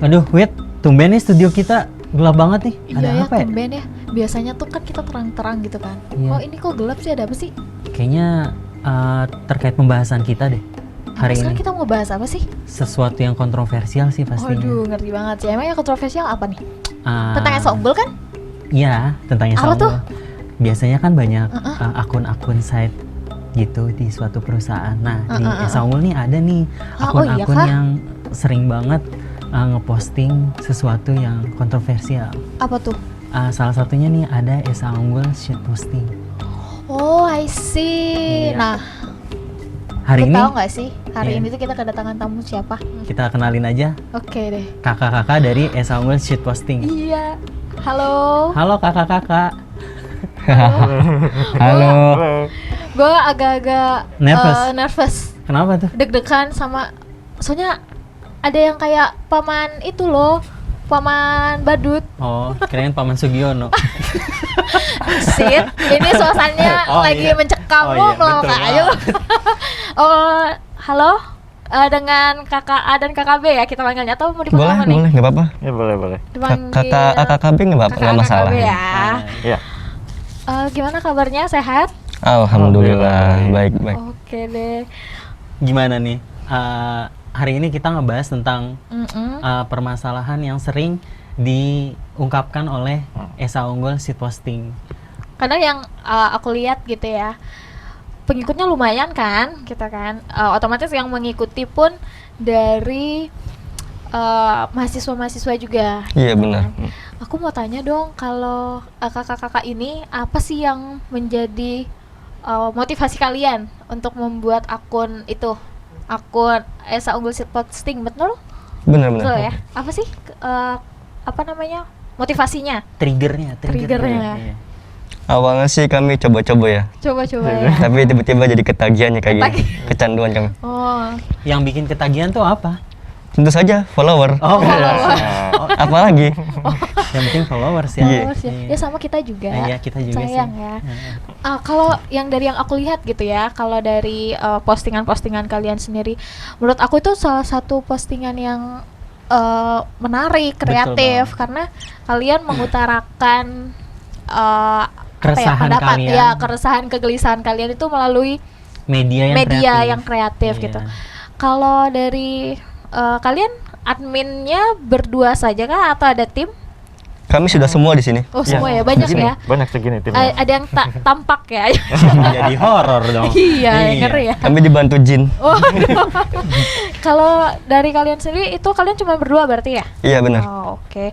Aduh, Wit, tumben nih studio kita gelap banget nih. Ada Iya ya, apa ya? tumben ya. Biasanya tuh kan kita terang-terang gitu kan. Iya. Oh ini kok gelap sih, ada apa sih? Kayaknya terkait pembahasan kita deh hari Sekarang ini. kita mau bahas apa sih? Sesuatu yang kontroversial sih pastinya. Waduh, ngeri banget sih. Emang yang kontroversial apa nih? Ah, Tentang Esa Unggul kan? Iya, tentang Esa Apa tuh? Unggul. Biasanya kan banyak akun-akun site gitu di suatu perusahaan. Nah, di Esa Unggul nih ada nih Oh, iya akun-akun kah? yang sering banget ngeposting sesuatu yang kontroversial. Apa tuh? Salah satunya nih ada Esa Unggul shitposting. Oh, I see. Iya. Nah, Hari lu ini tahu nggak sih? Hari Iya. ini tuh kita kedatangan tamu siapa? kita kenalin aja Oke deh. kakak-kakak dari Esa Unggul shitposting. Iya. Halo. Halo kakak-kakak. Halo. Gue agak-agak Nervous. nervous. Kenapa tuh? Deg-degan sama, soalnya ada yang kayak paman itu loh, paman badut. Oh, kirain Paman Sugiono. Sit, ini suasananya Oh, lagi iya. mencekam. Oh, Lu iya, melawak betul aja lu. Oh, halo. Dengan kakak A dan kakak B ya kita panggilnya, atau mau dipanggil Boleh, apa nih? boleh, nggak apa-apa. Ya boleh. Dipanggil Kakak KB nggak apa-apa, nggak masalah. kakak B ya. Ya. Gimana kabarnya, sehat? Alhamdulillah, baik. Oke deh. Gimana nih? Hari ini kita ngebahas tentang Mm-mm. permasalahan yang sering diungkapkan oleh Esa Unggul shitposting. Karena yang aku lihat gitu ya, pengikutnya lumayan kan, kita kan, otomatis yang mengikuti pun dari mahasiswa-mahasiswa juga. Iya, benar. Aku mau tanya dong, kalau kakak-kakak ini apa sih yang menjadi motivasi kalian untuk membuat akun itu, akun Esa Unggul shitposting, betul? Benar. Betul ya? Apa sih apa namanya, motivasinya? Triggernya. Triggernya. Iya. Awalnya sih kami coba-coba ya, Coba-coba ya. tapi tiba-tiba jadi ketagihan ya kayak gini. Ketagi- Kecanduan kami. Oh, Yang bikin ketagihan tuh apa? Tentu saja follower. Oh, Apalagi? yang penting followers ya. Iya. followers ya. Ya sama kita juga. Iya, kita juga Sayang sih. ya. Kalau yang dari yang aku lihat gitu ya, kalau dari postingan-postingan kalian sendiri, menurut aku itu salah satu postingan yang menarik, Betul kreatif, banget. karena kalian mengutarakan Keresahan pendapat kalian. ya, keresahan, kegelisahan kalian itu melalui Media yang kreatif. gitu. Iya. Kalau dari kalian adminnya berdua saja kah atau ada tim? Kami sudah semua di sini. Oh semua ya, banyak Segini, ya. Banyak segini timnya. Ada yang tampak ya. Jadi horor dong. Iya, ngeri ya. Kami dibantu jin. Oh, kalau dari kalian sendiri itu kalian cuma berdua berarti ya? Iya, benar. Oh, oke.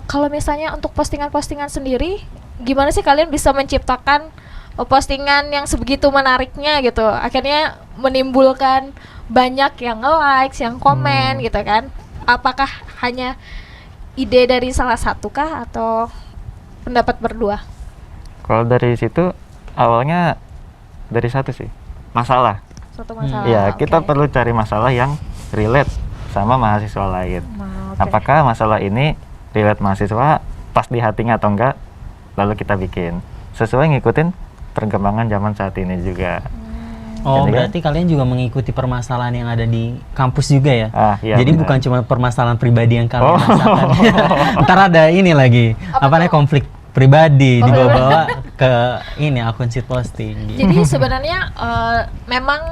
Kalau misalnya untuk postingan-postingan sendiri, gimana sih kalian bisa menciptakan postingan yang sebegitu menariknya gitu, akhirnya menimbulkan banyak yang nge-likes, yang komen gitu kan? Apakah hanya ide dari salah satu kah atau pendapat berdua? Kalau dari situ awalnya dari satu sih, masalah. Suatu masalah. Iya, oke. kita perlu cari masalah yang relate sama mahasiswa lain. Nah, oke. Apakah masalah ini relate mahasiswa, pas di hatinya atau enggak, lalu kita bikin sesuai ngikutin perkembangan zaman saat ini juga. Oh, Jadi kan- berarti kalian juga mengikuti permasalahan yang ada di kampus juga ya? Iya, Jadi benar. bukan cuma permasalahan pribadi yang kalian Oh. rasakan. Ntar ada ini lagi, apa namanya, konflik pribadi Oh, dibawa-bawa ke ini akun shitposting gitu. Jadi sebenarnya memang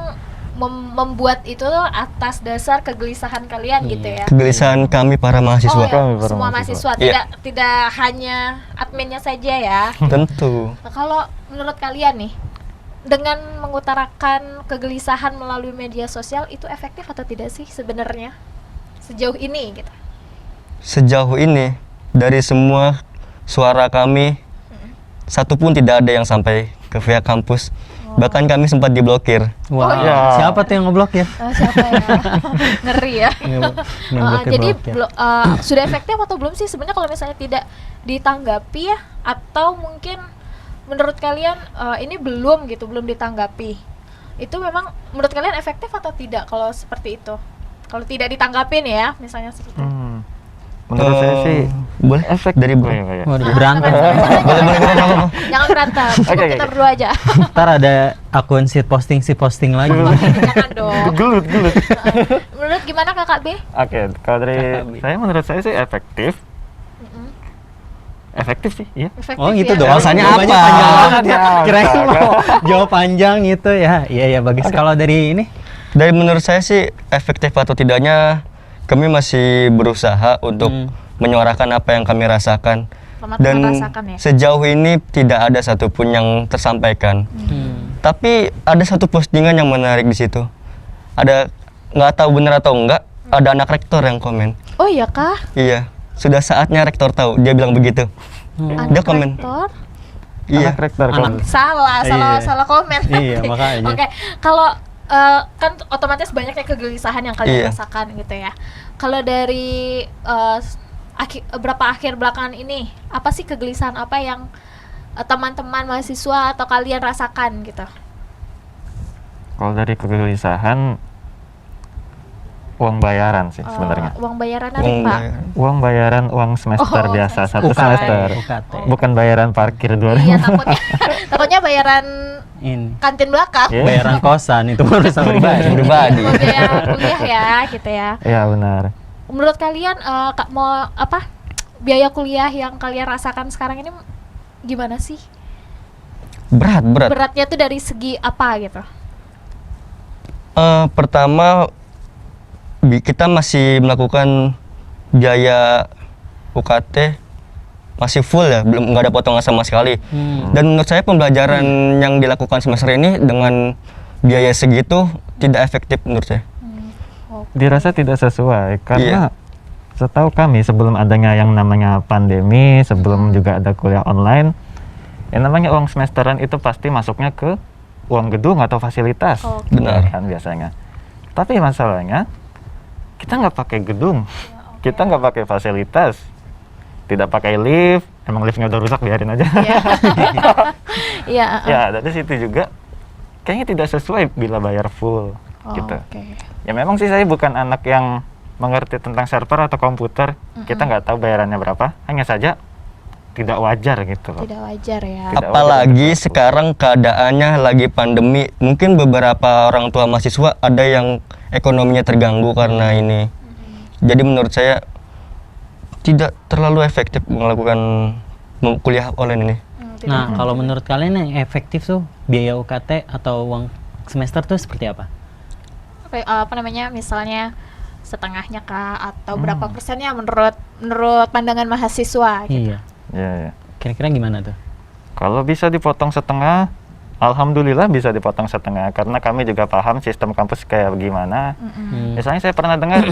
membuat itu atas dasar kegelisahan kalian gitu ya. Kegelisahan kami para Oh mahasiswa. ya, Kami para semua mahasiswa. mahasiswa, Iya. tidak hanya adminnya saja ya. Tentu. Nah, kalau menurut kalian nih, dengan mengutarakan kegelisahan melalui media sosial itu efektif atau tidak sih sebenarnya sejauh ini gitu? Sejauh ini dari semua suara kami, satu pun tidak ada yang sampai ke pihak kampus. Bahkan kami sempat diblokir. Wah, iya. siapa tuh yang ngeblokir? Siapa ya? Ngeri ya. Jadi sudah efektif atau belum sih sebenarnya kalau misalnya tidak ditanggapi ya, atau mungkin menurut kalian ini belum gitu, belum ditanggapi, itu memang menurut kalian efektif atau tidak kalau seperti itu, kalau tidak ditanggapin ya misalnya seperti itu? Menurut saya sih Boleh Efek dari oh, iya, iya. Waduh, berantem. boleh nggak apa-apa. Jangan berantem, cukup Oke, kita oke. berdua aja. Ntar ada akun si posting lagi. Jangan dong. Gelut. Menurut gimana kakak B? Oke, kalau dari Kakak B. saya menurut saya sih efektif. Efektif sih, iya. Efektif Oh gitu ya? dong. Alasannya Jawabannya apa? panjang banget ya. Astaga. Kirain mau jawab panjang gitu ya. Iya bagus. Kalau dari ini Dari menurut saya sih efektif atau tidaknya kami masih berusaha untuk menyuarakan apa yang kami rasakan. Teman-teman Dan rasakan ya? sejauh ini tidak ada satupun yang tersampaikan. Tapi ada satu postingan yang menarik di situ. Ada nggak tahu benar atau enggak, ada anak rektor yang komen. Oh iya kah? Iya, sudah saatnya rektor tahu. Dia bilang begitu. Anak Dia komen. rektor? Iya. Anak rektor Anak- kom- Salah Iya. salah komen. Iya, makanya. Oke, kalau kan otomatis banyaknya kegelisahan yang kalian Iya. rasakan gitu ya. Kalau dari beberapa akhir belakangan ini, apa sih kegelisahan apa yang teman-teman mahasiswa atau kalian rasakan gitu? Kalau dari kegelisahan uang bayaran sih sebenarnya. Uang bayaran apa, Uang Pak? bayar. Uang bayaran uang semester Oh, biasa semester. satu UKT. semester. UKT. Bukan bayaran parkir 2000. Iya, takutnya bayaran ini kantin belakang. Iya. bayaran kosan itu urusan pribadi. Pribadi. Mau biaya kuliah ya gitu ya. Iya benar. Menurut kalian mau apa biaya kuliah yang kalian rasakan sekarang ini gimana sih? Berat. Beratnya tuh dari segi apa gitu? Pertama kita masih melakukan biaya UKT masih full ya, belum nggak ada potongan sama sekali. Dan menurut saya pembelajaran yang dilakukan semester ini dengan biaya segitu tidak efektif menurut saya. Dirasa tidak sesuai karena Iya. setahu kami sebelum adanya yang namanya pandemi, sebelum juga ada kuliah online, yang namanya uang semesteran itu pasti masuknya ke uang gedung atau fasilitas. Oke. Benar. Kan biasanya. Tapi masalahnya kita nggak pakai gedung, kita nggak pakai fasilitas, tidak pakai lift. Emang liftnya udah rusak, biarin aja. Iya. Iya. Ya dari situ juga kayaknya tidak sesuai bila bayar full gitu. Oke. Ya memang sih saya bukan anak yang mengerti tentang server atau komputer. Kita nggak tahu bayarannya berapa. Hanya saja tidak wajar gitu loh. Tidak wajar ya. Tidak Apalagi wajar. sekarang keadaannya lagi pandemi, mungkin beberapa orang tua mahasiswa ada yang ekonominya terganggu karena ini. Jadi menurut saya tidak terlalu efektif melakukan kuliah online ini. Nah, kalau menurut kalian yang efektif tuh biaya UKT atau uang semester tuh seperti apa? Apa namanya? Misalnya setengahnya kah atau berapa persennya menurut pandangan mahasiswa gitu. Iya. Ya, ya. Kira-kira gimana tuh? Kalau bisa dipotong setengah, alhamdulillah bisa dipotong setengah karena kami juga paham sistem kampus kayak gimana. Misalnya saya pernah dengar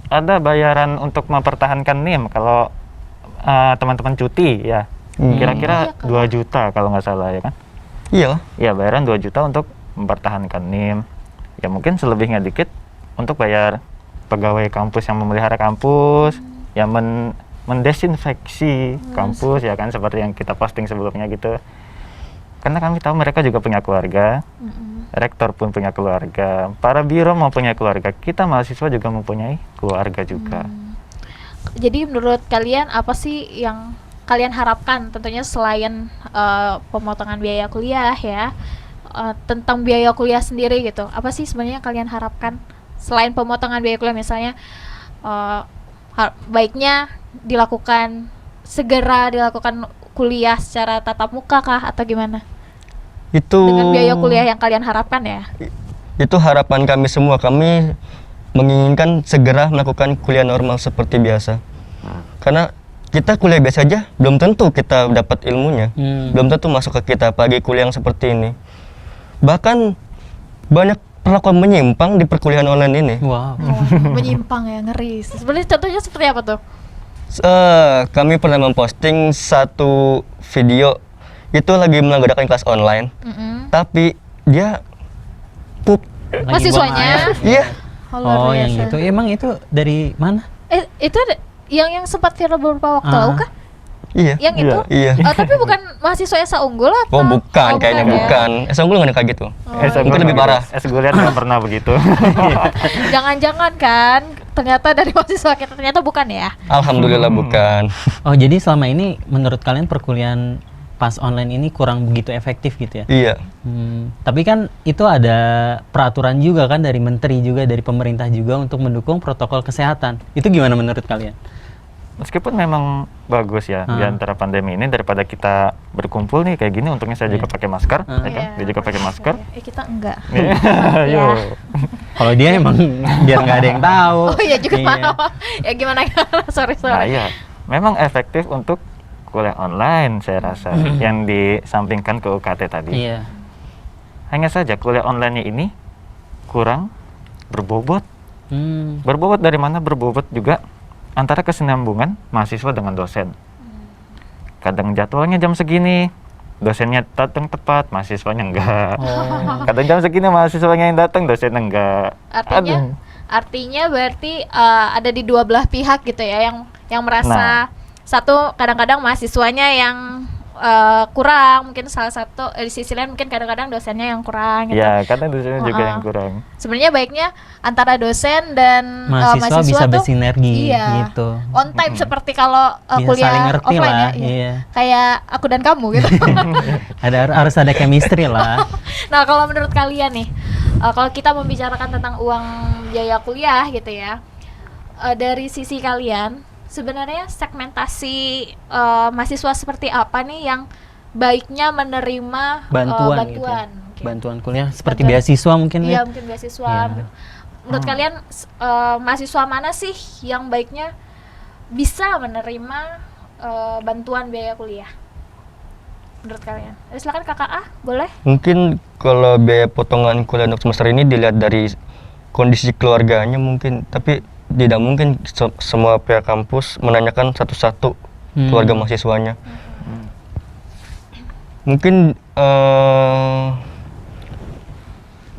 ada bayaran untuk mempertahankan NIM kalau teman-teman cuti ya. Kira-kira 2 juta kalau nggak salah ya kan? Iya. Ya bayaran 2 juta untuk mempertahankan NIM. Ya mungkin selebihnya dikit untuk bayar pegawai kampus yang memelihara kampus, yang mendesinfeksi kampus ya kan, seperti yang kita posting sebelumnya gitu. Karena kami tahu mereka juga punya keluarga, rektor pun punya keluarga, para biro mau punya keluarga, kita mahasiswa juga mempunyai keluarga juga. Jadi menurut kalian apa sih yang kalian harapkan tentunya selain pemotongan biaya kuliah ya, tentang biaya kuliah sendiri gitu, apa sih sebenarnya yang kalian harapkan selain pemotongan biaya kuliah? Misalnya baiknya segera dilakukan kuliah secara tatap muka kah atau gimana Itu dengan biaya kuliah yang kalian harapkan ya? Itu harapan kami semua. Kami menginginkan segera melakukan kuliah normal seperti biasa. Karena kita kuliah biasa aja belum tentu kita dapat ilmunya. Belum tentu masuk ke kita apalagi kuliah yang seperti ini. Bahkan banyak perlakuan menyimpang di perkuliahan online ini. Wow. Menyimpang ya, ngeri. Sebenarnya contohnya seperti apa tuh? Kami pernah memposting satu video itu lagi mengadakan kelas online, tapi dia pup. Lagi Mahasiswanya? buang air. Iya. Oh, yang itu. Emang itu dari mana? Itu yang sempat viral beberapa waktu lalu kah? Iya. Yang itu? Iya. Tapi bukan mahasiswa Esa Unggul atau? Oh bukan, kayaknya ya? bukan. Unggul nggak ada kayak gitu. Mungkin lebih parah. Gue lihat nggak pernah begitu. Jangan-jangan kan ternyata dari mahasiswa kita ternyata bukan ya. Alhamdulillah bukan. Oh, jadi selama ini menurut kalian perkuliahan pas online ini kurang begitu efektif gitu ya? Iya. Tapi kan itu ada peraturan juga kan dari menteri juga, dari pemerintah juga untuk mendukung protokol kesehatan. Itu gimana menurut kalian? Meskipun memang bagus ya di antara pandemi ini, daripada kita berkumpul nih kayak gini, untungnya saya juga pakai masker, ya kan? Dia juga pakai masker. Kita enggak. Ayo. Kalau dia emang biar nggak ada yang tahu. Oh iya juga maaf. Ya gimana? sorry. Nah iya, memang efektif untuk kuliah online saya rasa yang disampingkan ke UKT tadi. Iya. Hanya saja kuliah online-nya ini kurang berbobot. Berbobot dari mana? Berbobot juga antara kesinambungan mahasiswa dengan dosen. Kadang jadwalnya jam segini, dosennya datang tepat, mahasiswanya enggak. Kadang jam segini mahasiswanya yang datang, dosennya enggak. Artinya berarti ada di dua belah pihak gitu ya, yang merasa satu kadang-kadang mahasiswanya yang kurang, mungkin salah satu di sisi lain mungkin kadang-kadang dosennya yang kurang gitu. Ya, kadang dosennya juga yang kurang. Sebenarnya baiknya antara dosen dan mahasiswa bisa tuh, bersinergi gitu. On time seperti kalau Bisa kuliah saling ngerti offline lah, ya. iya. Kayak aku dan kamu gitu. Harus ada chemistry lah. Nah, kalau menurut kalian nih, kalau kita membicarakan tentang uang biaya kuliah gitu ya, dari sisi kalian sebenarnya segmentasi mahasiswa seperti apa nih yang baiknya menerima bantuan gitu ya. Bantuan kuliah seperti beasiswa mungkin ya? Iya, mungkin beasiswa. Menurut kalian mahasiswa mana sih yang baiknya bisa menerima bantuan biaya kuliah? Menurut kalian? Silakan Kakak A, boleh? Mungkin kalau biaya potongan kuliah untuk semester ini dilihat dari kondisi keluarganya mungkin, tapi tidak mungkin semua pihak kampus menanyakan satu-satu keluarga mahasiswanya. Mungkin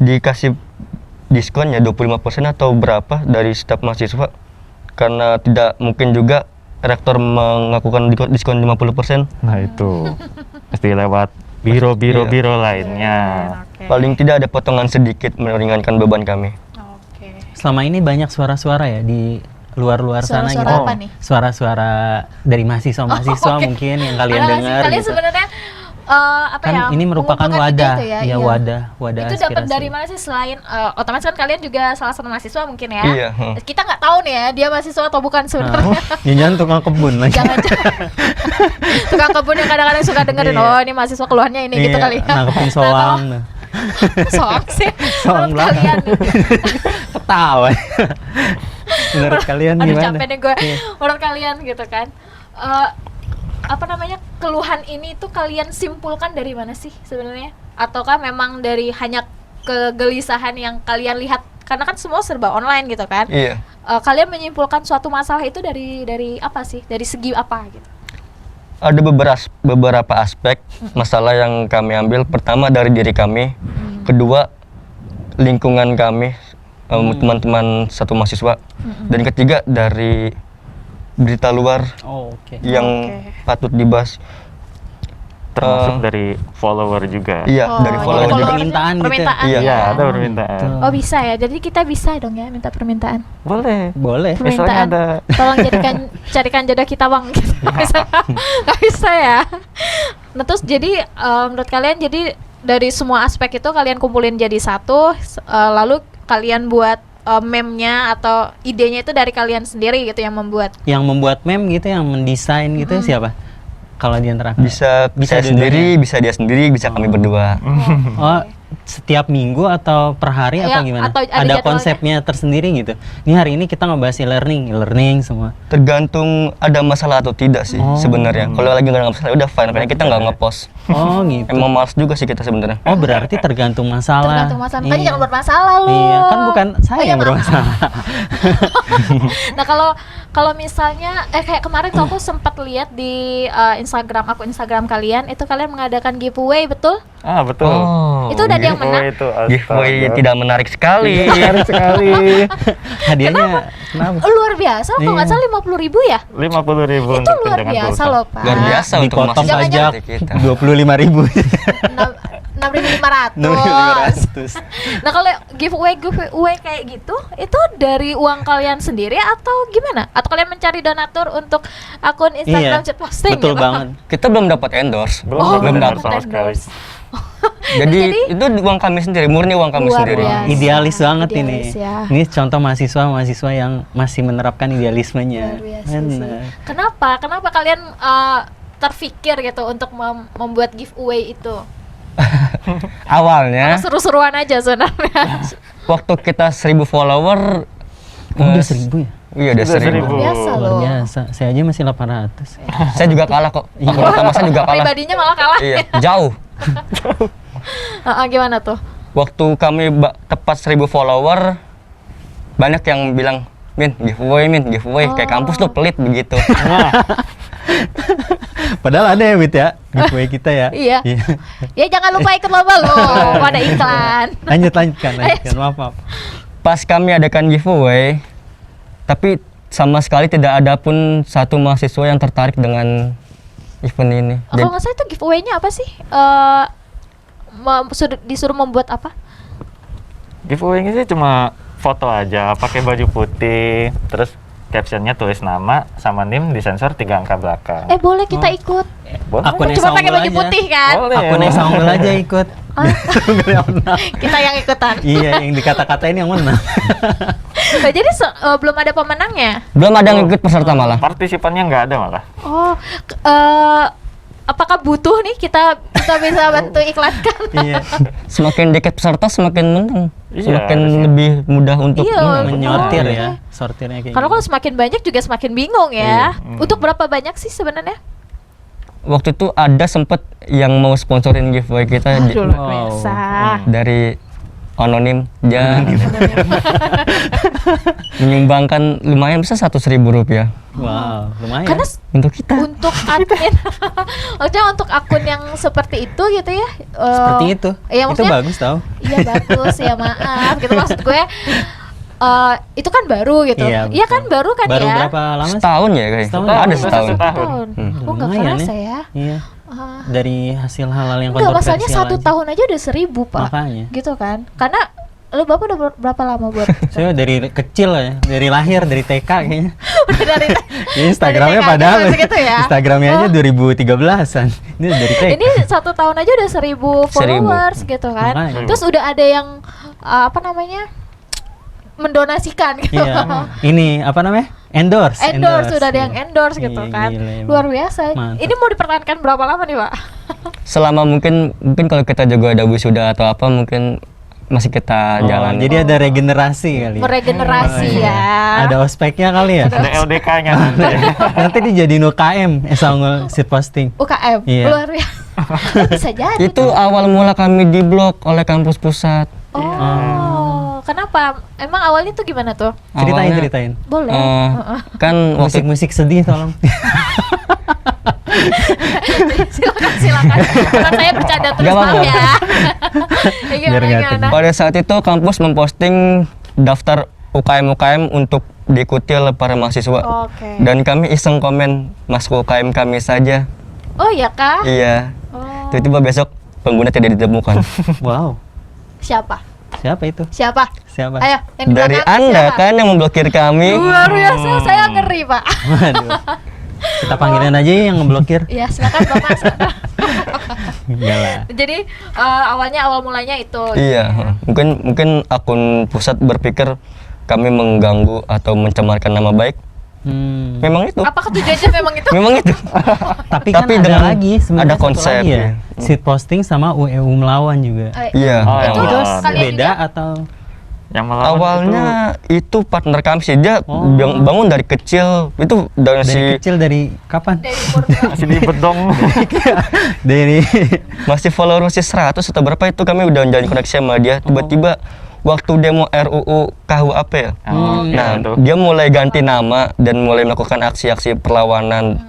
dikasih diskon ya 25% atau berapa dari setiap mahasiswa, karena tidak mungkin juga rektor melakukan diskon 50%. Nah itu pasti lewat biro lainnya. Paling tidak ada potongan sedikit meringankan beban kami. Selama ini banyak suara-suara ya di luar-luar sana gitu. Suara-suara apa nih? Suara-suara dari mahasiswa-mahasiswa mungkin yang kalian dengar kalian gitu. sebenarnya Kan ini merupakan wadah, itu ya, wadah itu aspirasi. dapat dari mana sih selain otomatis kan kalian juga salah satu mahasiswa mungkin ya? Iya. Kita nggak tahu nih ya dia mahasiswa atau bukan sebenarnya. Jangan tukang kebun lagi. Jangan tukang kebun yang kadang-kadang suka dengerin ini mahasiswa keluarnya ini gitu kali ya. Nangkepin soang. Soang sih. Soang Menurut kalian nih. Ketawa. Menurut kalian Aduh gimana? capek deh gue. Menurut kalian gitu kan. Keluhan ini tuh kalian simpulkan dari mana sih sebenarnya? Ataukah memang dari hanya kegelisahan yang kalian lihat karena kan semua serba online gitu kan? Iya. Kalian menyimpulkan suatu masalah itu dari apa sih? Dari segi apa gitu? Ada beberapa aspek masalah yang kami ambil. Pertama dari diri kami, kedua lingkungan kami, teman-teman satu mahasiswa, dan ketiga dari berita luar yang patut dibahas. Termasuk dari follower juga. Iya, dari follower juga. Permintaan gitu. Iya, ada permintaan. Oh bisa ya, jadi kita bisa dong ya minta permintaan. Boleh. Permintaan. ada. Tolong carikan jodoh kita bang. Gak bisa ya. Nah terus jadi menurut kalian jadi dari semua aspek itu kalian kumpulin jadi satu, lalu kalian buat meme-nya atau idenya itu dari kalian sendiri gitu yang membuat. Yang membuat meme gitu, yang mendesain gitu siapa? Kalau di antara Bisa saya sendiri, bisa dia sendiri, bisa kami berdua. Oh, setiap minggu atau per hari atau gimana? Atau ada ada jadwalnya? konsepnya tersendiri gitu. Ini hari ini kita ngebahas e-learning semua. Tergantung ada masalah atau tidak sih sebenarnya. Kalau lagi nggak ada masalah udah fine, karena kita nggak ngepost. Oh gitu. Emang malas juga sih kita sebenarnya. Oh berarti tergantung masalah. Tergantung masalah. Makanya jangan bermasalah lu. Iya, kan bukan saya yang bermasalah. Nah kalau misalnya kayak kemarin tuh aku sempat lihat di akun Instagram kalian itu kalian mengadakan giveaway, betul? Ah betul. Itu udah ada yang menang? Itu Giveaway tidak menarik sekali. menarik sekali. Hadiahnya kenapa? Luar biasa, kalau nggak salah 50.000 ya? 50.000 Itu untuk luar tunjangan biasa pulsa. loh Pak. Luar biasa untuk Dipotong mahasiswa pajak seperti kita. 25.000. Nah, 6.500. Nah, kalau giveaway kayak gitu, itu dari uang kalian sendiri atau gimana? Atau kalian mencari donatur untuk akun Instagram Iya, chat posting betul gitu? banget. Kita belum dapat endorse. Belum dapat. sama sekali. Jadi itu uang kami sendiri, murni uang kami Luar sendiri. biasa. Idealis banget Idealis, ini. ya. Ini contoh mahasiswa yang masih menerapkan idealismenya. Luar biasa sih. Bener. Kenapa kalian terfikir gitu untuk membuat giveaway itu? Awalnya Seru-seruan aja sebenarnya. waktu kita 1.000 follower, Udah 1.000 ya? iya udah Udah 1.000. 1.000. Biasa Luar loh. biasa. Saya aja masih 800. Saya juga kalah kok. Akun utama saya juga kalah. Pribadinya malah kalah. Iya, jauh. Gimana tuh? Waktu kami tepat 1.000 follower, banyak yang bilang, Min, giveaway, kayak kampus tuh pelit begitu. Padahal ada ya, Wit ya, giveaway kita ya. Iya. Ya jangan lupa ikut lomba loh pada iklan. Lanjutkan. Maaf. Pas kami adakan giveaway, tapi sama sekali tidak ada pun satu mahasiswa yang tertarik dengan event ini. Kalau nggak salah itu giveaway-nya apa sih? Disuruh membuat apa? Giveaway-nya sih cuma foto aja, pakai baju putih, terus captionnya tulis nama sama NIM disensor 3 angka belakang. Boleh kita ikut. Boleh. Akun Cuma pakai baju aja. putih kan? Boleh. Akun yang Samuel aja ikut. Kita yang ikutan. Iya, yang dikata-katain yang menang. Nah, jadi belum ada pemenangnya. Belum ada yang ikut peserta malah. Partisipannya nggak ada malah. Apakah butuh nih kita bisa bantu iklankan? Iya. Semakin dekat peserta semakin menang. Iya, Semakin harusnya. lebih mudah untuk Iya, menang. Menyortir betul. ya, sortirnya kayak Karena gitu. kalau semakin banyak juga semakin bingung ya. Untuk berapa banyak sih sebenarnya? Waktu itu ada sempet yang mau sponsorin giveaway kita Aduh, luar Wow. biasa. dari anonim, dia menyumbangkan lumayan bisa 100.000 rupiah Wow, lumayan. Karena untuk kita. untuk admin, maksudnya untuk akun yang seperti itu gitu ya. Seperti itu. Iya, Itu maksudnya bagus tau. iya bagus ya, maaf gitu maksud gue. Itu kan baru gitu. Iya, Iya betul. kan baru kan Baru ya. berapa lama sih? Setahun ya kayak. Setahun. Ada Masa setahun. setahun. Oh nggak Lumayan kerasa ya. Iya. Ah. Dari hasil hal-hal yang Enggak, kontroversial masalahnya 1 aja. tahun aja udah 1.000 pak. Makanya. Gitu kan. Karena lu bapak udah berapa lama buat? Saya dari kecil ya, dari lahir, dari TK kayaknya. Udah dari Ya, Instagramnya dari TK padahal masih gitu ya? Instagramnya aja Oh. 2013-an. Ini dari TK. Ini 1 tahun aja udah 1.000 followers gitu kan. Makanya. Terus udah ada yang apa namanya? Mendonasikan gitu. Iya. Ini apa namanya? Endorse. Sudah ada yang Iya. endorse gitu Iya, kan. gila emang. Luar biasa. Mantap. Ini mau dipertahankan berapa lama nih, Pak? Selama mungkin kalau kita juga ada wisuda atau apa mungkin masih kita Oh, jalan. jadi ada regenerasi kali. Meregenerasi Oh, iya. ya. Ada ospeknya kali ya. Ada LDK-nya nanti. Nanti dijadiin UKM, Samuel seed posting. UKM. Iya. Luar biasa. Bisa jadi. Itu tuh. awal mula kami diblok oleh kampus pusat. Oh, kenapa? Emang awalnya tuh gimana tuh? Awalnya, Ceritain. Boleh. eh, kan waktu Musik-musik sedih tolong. silakan. Teman saya bercanda terus Gak maaf apa-apa. ya. Biar nggak pada saat itu kampus memposting daftar UKM untuk diikuti oleh para mahasiswa. Oke. Dan kami iseng komen masuk UKM kami saja. Oh ya kah? Iya. Oh. Tiba-tiba besok pengguna tidak ditemukan. Wow. Siapa? Siapa itu? Siapa? Siapa? Ayo, yang di Dari belakang Anda siapa? kan yang memblokir kami. Luar biasa, saya ngeri, Pak. Waduh. Kita panggilin aja ya yang ngeblokir. Iya, silakan Bapak. silakan. Enggak lah. Jadi awal mulanya itu. Iya, mungkin akun pusat berpikir kami mengganggu atau mencemarkan nama baik. Memang itu. Apakah tujuannya memang itu? Memang itu. Tapi Tapi kan ada dengan- lagi sebenarnya ada satu konsep, lagi ya. ya. Seed posting sama UEU melawan juga. Iya. Oh, Itu Itu kalian beda juga? atau Yang melawan Awalnya itu partner kami sih, dia Oh. bangun dari kecil itu dari dari si kecil dari kapan? Dari umur itu masih di bedong. Dari masih followersnya 100 atau berapa itu kami udah menjalin koneksi sama dia. Tiba-tiba waktu demo RUU KUHP ya. Oh, Nah, iya, tuh. dia mulai ganti nama dan mulai melakukan aksi-aksi perlawanan.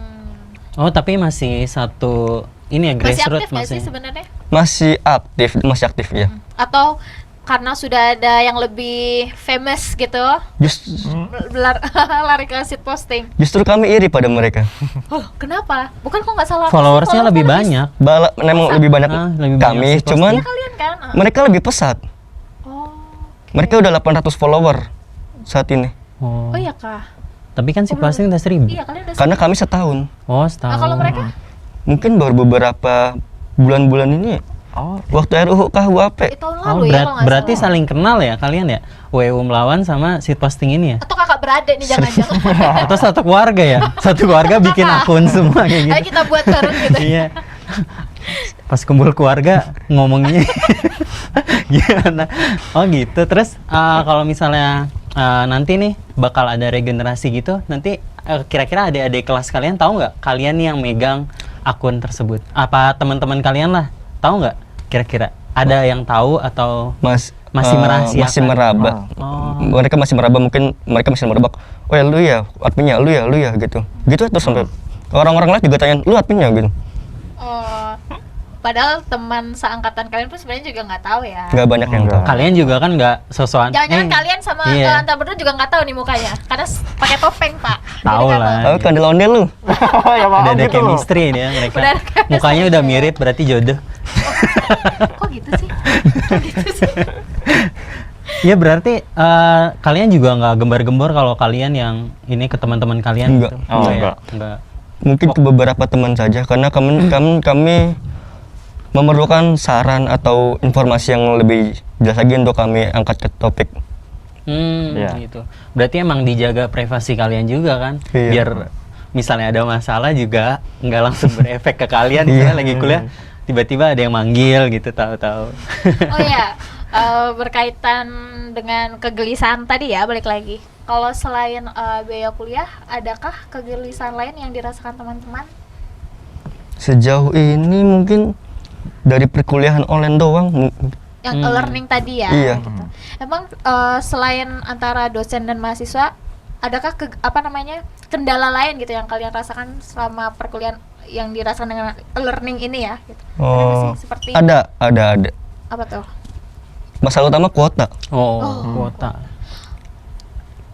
Oh, tapi masih satu ini ya Masih grassroots aktif nggak sih maksudnya. sebenarnya? Masih aktif ya. Atau karena sudah ada yang lebih famous gitu, lari ke sit posting. Justru kami iri pada mereka. Oh, kenapa? Bukan kok nggak salah. Followersnya lebih banyak. Memang lebih banyak lebih banyak kami, sih cuman Iya kalian kan? mereka lebih pesat. Oh. Mereka udah 800 follower saat ini. Oh. Oh iya kah? Tapi kan si posting udah 1000. Iya kalian udah. Karena kami setahun. Oh, setahun. Nah, kalau mereka? Mungkin baru beberapa bulan-bulan ini. Oh, Waktu RUU KUHP. Tahun Oh, lalu ya kalau nggak berarti salah. saling kenal ya kalian ya? WU melawan sama si posting ini ya? Atau kakak beradik nih jangan-jangan. Atau satu keluarga ya? Satu keluarga bikin akun semua kayak gitu. Ayo kita buat bareng gitu. Iya. Pas kumpul keluarga ngomongnya gimana? Oh gitu. Terus kalau misalnya nanti nih bakal ada regenerasi gitu, nanti kira-kira adik-adik kelas kalian tahu nggak? Kalian nih yang megang akun tersebut? Apa teman-teman kalian lah? Tahu nggak? Kira-kira ada yang tahu atau masih merahasiakan? Masih meraba. Oh. Mereka masih meraba, mungkin mereka masih meraba. Oh ya lu ya, adminnya lu ya gitu. Gitu terus sampai orang-orang lain juga tanya, lu adminnya gitu. Oh, padahal teman seangkatan kalian pun sebenarnya juga nggak tahu ya. Nggak banyak yang tahu. Kalian juga kan nggak sosokan. Jangan-jangan kalian sama iya. Anta berdua juga nggak tahu nih mukanya, karena pakai topeng pak. Tahu Jadi lah. Tahu kan ondel lu. ya maaf Udah ada gitu loh. chemistry nih ya mereka. Udah ada chemistry Mukanya udah ya. mirip berarti jodoh. Kok gitu sih? Kok gitu sih? Ya berarti kalian juga nggak gembar-gembor kalau kalian yang ini ke teman-teman kalian Enggak. gitu? Oh, ya? enggak. Mungkin ke beberapa teman saja karena kami memerlukan saran atau informasi yang lebih jelas lagi untuk kami angkat ke topik. Iya. Gitu. Berarti emang dijaga privasi kalian juga kan? Iya. Biar misalnya ada masalah juga nggak langsung berefek ke kalian. Iya. Misalnya lagi kuliah tiba-tiba ada yang manggil gitu tahu-tahu. Oh ya, berkaitan dengan kegelisahan tadi ya, balik lagi. Kalau selain biaya kuliah, adakah kegelisahan lain yang dirasakan teman-teman? Sejauh ini mungkin dari perkuliahan online doang. Yang e-learning tadi ya? Iya. Gitu. Emang selain antara dosen dan mahasiswa, adakah kendala lain gitu yang kalian rasakan selama perkuliahan yang dirasakan dengan e-learning ini ya? Gitu. Ada nggak Oh, sih seperti ada. apa tuh? Masalah utama kuota. Kuota.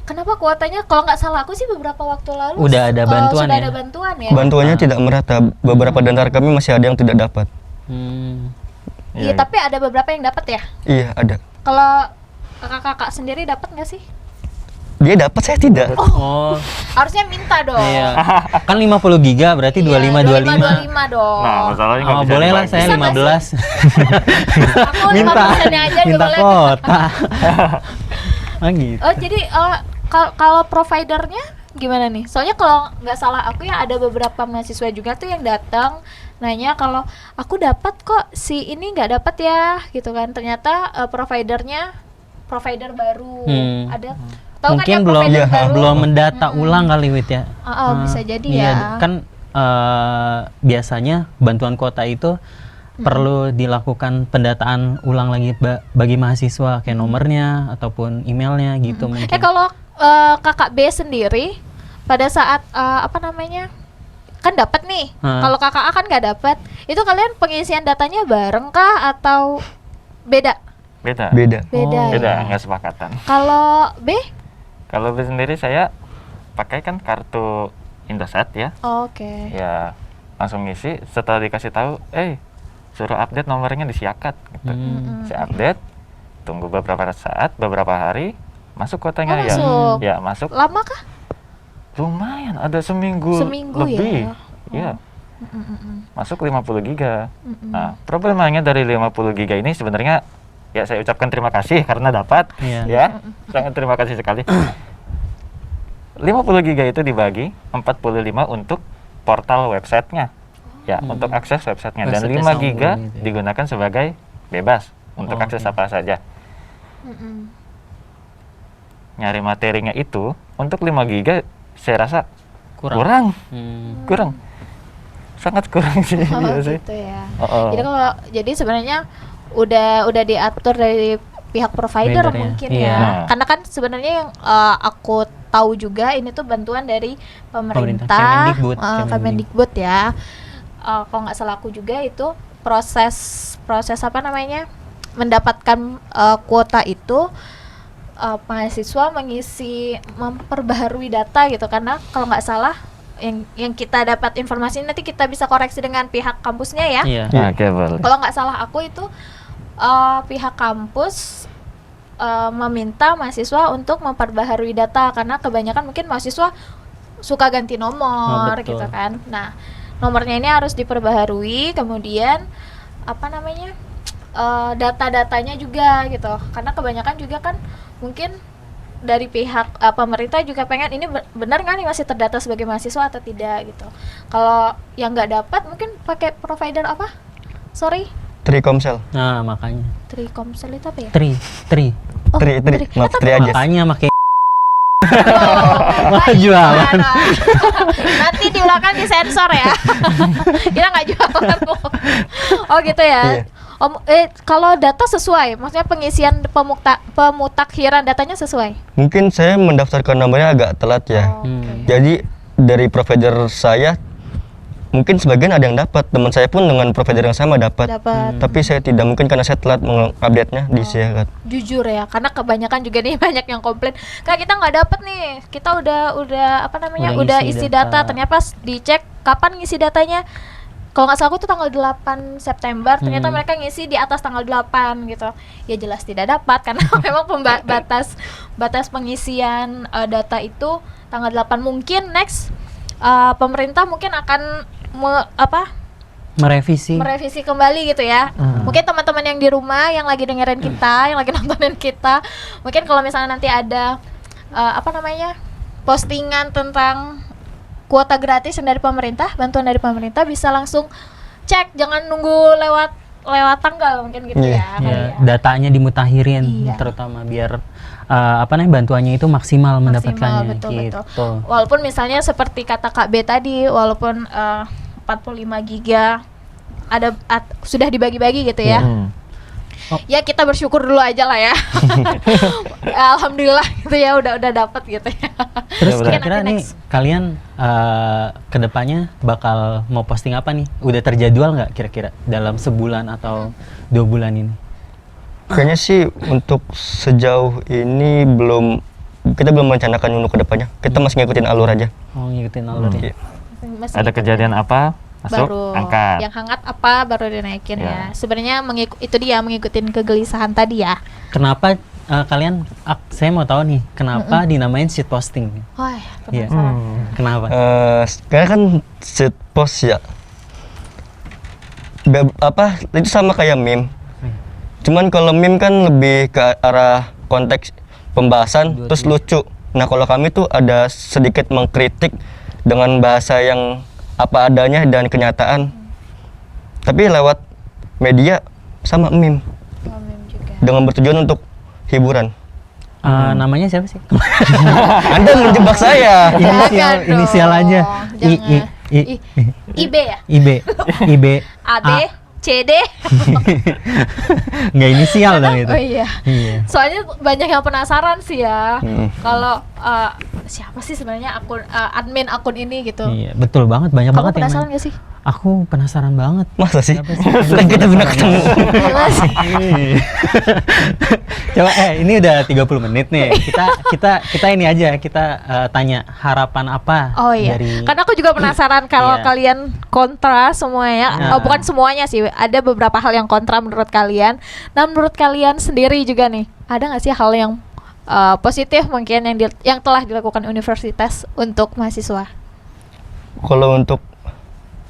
Kenapa kuotanya? Kalau nggak salah aku sih beberapa waktu lalu Udah ada bantuan sudah ya? ada bantuan ya. Bantuannya tidak merata. Beberapa di antara kami masih ada yang tidak dapat. Iya, tapi ada beberapa yang dapat ya. Iya, ada. Kalau kakak-kakak sendiri dapat nggak sih? Dia dapat, saya tidak. Oh, Harusnya minta dong. iya. Kan 50 giga berarti 25 25. 25 dong. Nah, masalahnya nggak Oh, bisa boleh lah dibagi. saya Bisa nggak 15. Aku minta 15-nya aja juga minta boleh. kota. Oh gitu. Oh, jadi kalau providernya gimana nih? Soalnya kalau nggak salah aku ya ada beberapa mahasiswa juga tuh yang datang nanya kalau aku dapat kok si ini nggak dapat ya gitu kan. Ternyata provider baru ada. Tahu Mungkin kan ya belum provider baru? belum mendata ulang kali Wit ya. Bisa jadi Iya, ya. kan biasanya bantuan kuota itu perlu dilakukan pendataan ulang lagi bagi mahasiswa kayak nomornya ataupun emailnya gitu mungkin. Kalau kakak B sendiri pada saat kan dapat nih. Kalau kakak A kan nggak dapat. Itu kalian pengisian datanya bareng kah atau beda? Beda. Beda. Beda. Beda, Ya. nggak sepakatan. Kalau B? Kalau B sendiri saya pakai kan kartu Indosat ya. Oke. Ya langsung ngisi, setelah dikasih tahu, suruh update nomornya di Siakat gitu. Saya update, tunggu beberapa saat, beberapa hari, masuk kuotanya. Oh, masuk. Ya masuk. Lama kah? Lumayan, ada seminggu lebih. ya. Iya. Masuk 50 giga. Nah, problemanya dari 50 giga ini sebenarnya ya saya ucapkan terima kasih karena dapat. Iya. Ya. Sangat terima kasih sekali. 50 giga itu dibagi 45 untuk portal websitenya. Ya, untuk akses websitenya. Dan Website 5 giga gitu ya. digunakan sebagai bebas untuk Oh, akses oke. apa saja. Nyari materinya itu untuk 5 giga saya rasa kurang. Sangat kurang sih. Oh iya sih. gitu ya. Oh. Jadi sebenarnya udah diatur dari pihak provider Provider ya. mungkin Iya. ya. Nah. Karena kan sebenarnya yang aku tahu juga ini tuh bantuan dari Pemerintah. pemerintah, Kemendikbud. Kemendikbud ya. Kalau nggak salah aku juga itu proses mendapatkan kuota itu mahasiswa memperbaharui data gitu, karena kalau nggak salah yang kita dapat informasi nanti kita bisa koreksi dengan pihak kampusnya ya. Iya. Oke, boleh. Kalau nggak salah aku itu pihak kampus meminta mahasiswa untuk memperbaharui data, karena kebanyakan mungkin mahasiswa suka ganti nomor betul. gitu kan. Nah, nomornya ini harus diperbaharui, kemudian apa namanya, data-datanya juga gitu, karena kebanyakan juga kan mungkin dari pihak pemerintah juga pengen ini benar nggak nih masih terdata sebagai mahasiswa atau tidak gitu. Kalau yang nggak dapat mungkin pakai provider apa? Sorry, Trikomsel. Nah, makanya. Trikomsel itu apa ya? Tri. Oh, Tri. Maaf, Tri aja. Makanya pakai Oh, jualan. Nanti di belakang disensor ya. Kita nggak jualan. Oh gitu ya. Iya. Kalau data sesuai, maksudnya pengisian pemutakhiran datanya sesuai. Mungkin saya mendaftarkan nomornya agak telat ya. Oh, oke. Jadi dari provider saya mungkin sebagian ada yang dapat. Teman saya pun dengan provider yang sama dapat. Tapi saya tidak, mungkin karena saya telat mengupdate-nya di siaran. Jujur ya, karena kebanyakan juga nih banyak yang komplain, Kak kita nggak dapet nih, kita udah apa namanya, Udah udah ngisi isi data. data. Ternyata pas dicek kapan ngisi datanya, kalau nggak salah aku tuh tanggal 8 September, ternyata mereka ngisi di atas tanggal 8 gitu. Ya jelas tidak dapat karena memang batas pengisian data itu tanggal 8. Mungkin next pemerintah mungkin akan merevisi kembali gitu ya. Mungkin teman-teman yang di rumah yang lagi dengerin kita, yang lagi nontonin kita, mungkin kalau misalnya nanti ada postingan tentang kuota gratis yang dari pemerintah, bantuan dari pemerintah, bisa langsung cek, jangan nunggu lewat tanggal mungkin gitu ya. Kali Ya, ya. datanya dimutahirin Iya. terutama biar bantuannya itu maksimal mendapatkannya betul, gitu. betul. Walaupun misalnya seperti kata Kak B tadi, walaupun 45 giga sudah dibagi-bagi gitu ya. Ya kita bersyukur dulu aja lah ya. Alhamdulillah gitu ya, udah dapat gitu ya. Terus Ya, kira-kira nanti nih next. kalian kedepannya bakal mau posting apa nih? Udah terjadwal nggak kira-kira dalam sebulan atau 2 bulan ini? Kayaknya sih untuk sejauh ini kita belum merencanakan untuk kedepannya. Kita masih ngikutin alur aja. Oh, ngikutin alurnya. Iya. Masih Ada kejadian apa? Masuk, baru angkat. yang hangat apa baru dinaikin Ya. ya. Sebenarnya itu dia mengikutin kegelisahan tadi ya. Kenapa kalian? Saya mau tahu nih, kenapa dinamain shit posting? Wah, Iya. penasaran. Kenapa? Karena kan shit post ya. Itu sama kayak meme. Cuman kalau meme kan lebih ke arah konteks pembahasan terus lucu. Nah, kalau kami tuh ada sedikit mengkritik dengan bahasa yang apa adanya dan kenyataan. Tapi lewat media sama meme Oh, meme juga. dengan bertujuan untuk hiburan. Namanya siapa sih? Anda menjebak saya. Jangan dong. Inisial aja. Jangan. IB ya? IB. AB, CD. Nggak inisial dong itu. Oh iya. Iya. Soalnya banyak yang penasaran sih ya. Hmm. Kalau siapa sih sebenarnya admin akun ini gitu. Iya, betul banget, banyak Kamu banget yang penasaran main. gak sih? Aku penasaran banget. Masa sih? Siapa sih? Kan kita pernah ketemu. Gila sih. Coba ini udah 30 menit nih. Kita ini aja, kita tanya harapan apa Oh iya. dari Karena aku juga penasaran kalau Iya. kalian kontra semuanya. Nah. Bukan semuanya sih. Ada beberapa hal yang kontra menurut kalian. Nah, menurut kalian sendiri juga nih, ada nggak sih hal yang positif mungkin yang telah dilakukan universitas untuk mahasiswa? Kalau untuk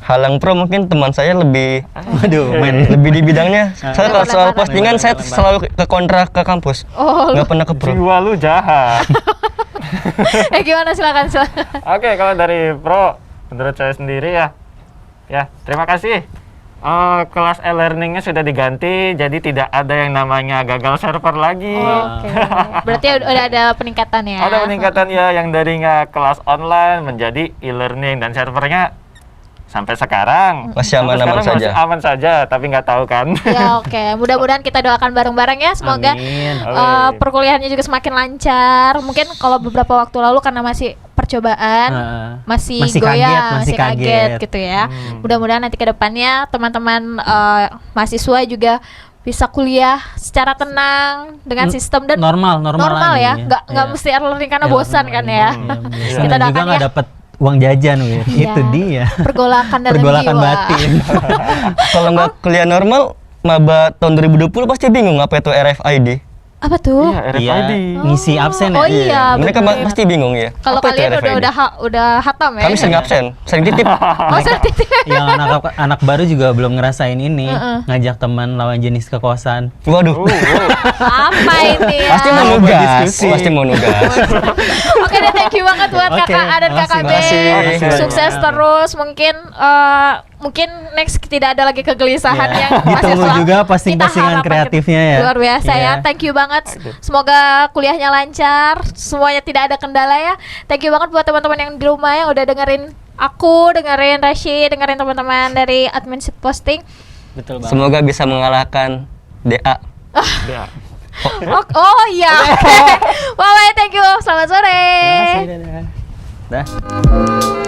hal yang pro mungkin teman saya lebih Waduh, men. lebih di bidangnya. Saya kalau soal Lempar-lemparan. postingan saya selalu ke kontra ke kampus. Oh, Nggak pernah ke pro. Jiwa lu jahat. gimana silakan. Oke, kalau dari pro, menurut saya sendiri ya terima kasih. Kelas e-learningnya sudah diganti, jadi tidak ada yang namanya gagal server lagi. Oke. Berarti udah ada peningkatan ya? Ada peningkatan ya, yang darinya kelas online menjadi e-learning, dan servernya sampai sekarang Masih aman-aman sampai sekarang saja. masih aman saja, tapi nggak tahu kan. Ya oke, mudah-mudahan kita doakan bareng-bareng ya, semoga Amin. Amin. perkuliahannya juga semakin lancar. Mungkin kalau beberapa waktu lalu karena masih percobaan, masih goyah, masih kaget. gitu ya. Mudah-mudahan nanti ke depannya teman-teman mahasiswa juga bisa kuliah secara tenang dengan sistem dan normal ya, lagi nggak Iya. mesti learning karena Iya, bosan kan ya. Iya, Kita dan juga doakan nggak ya. dapat uang jajan, Wir. Iya. Itu dia. Pergolakan dalam Pergolakan jiwa. batin. Kalau nggak kuliah normal, maba tahun 2020 pasti bingung apa itu RFID. Apa tuh? Iya, RFID. Ngisi absen ya. Oh iya, Mereka bener. pasti bingung ya. Kalau apa itu kalian RFID? udah hatam ya. Kami sering absen, sering titip. Oh, sensitif. Yang anak baru juga belum ngerasain ini, Heeh. ngajak teman lawan jenis ke kosan. Waduh, Apa ini ya? pasti mau Mau nugas, berdiskusi. pasti mau nugas. Oke deh, thank you banget buat Oke, kakak A dan makasih, kakak B. makasih. Sukses terus. Mungkin next tidak ada lagi kegelisahan Iya. yang Ditunggu mahasiswa. juga posting-postingan Kita harapkan kreatifnya ya. Luar biasa Iya. ya. Thank you banget. Semoga kuliahnya lancar, semuanya tidak ada kendala ya. Thank you banget buat teman-teman yang di rumah yang udah dengerin aku, dengerin Rashid, dengerin teman-teman dari admin posting. Betul banget. Semoga bisa mengalahkan DA. Ya. Oh iya. Bye bye, thank you. Selamat sore. Terima kasih, dadah. Dah.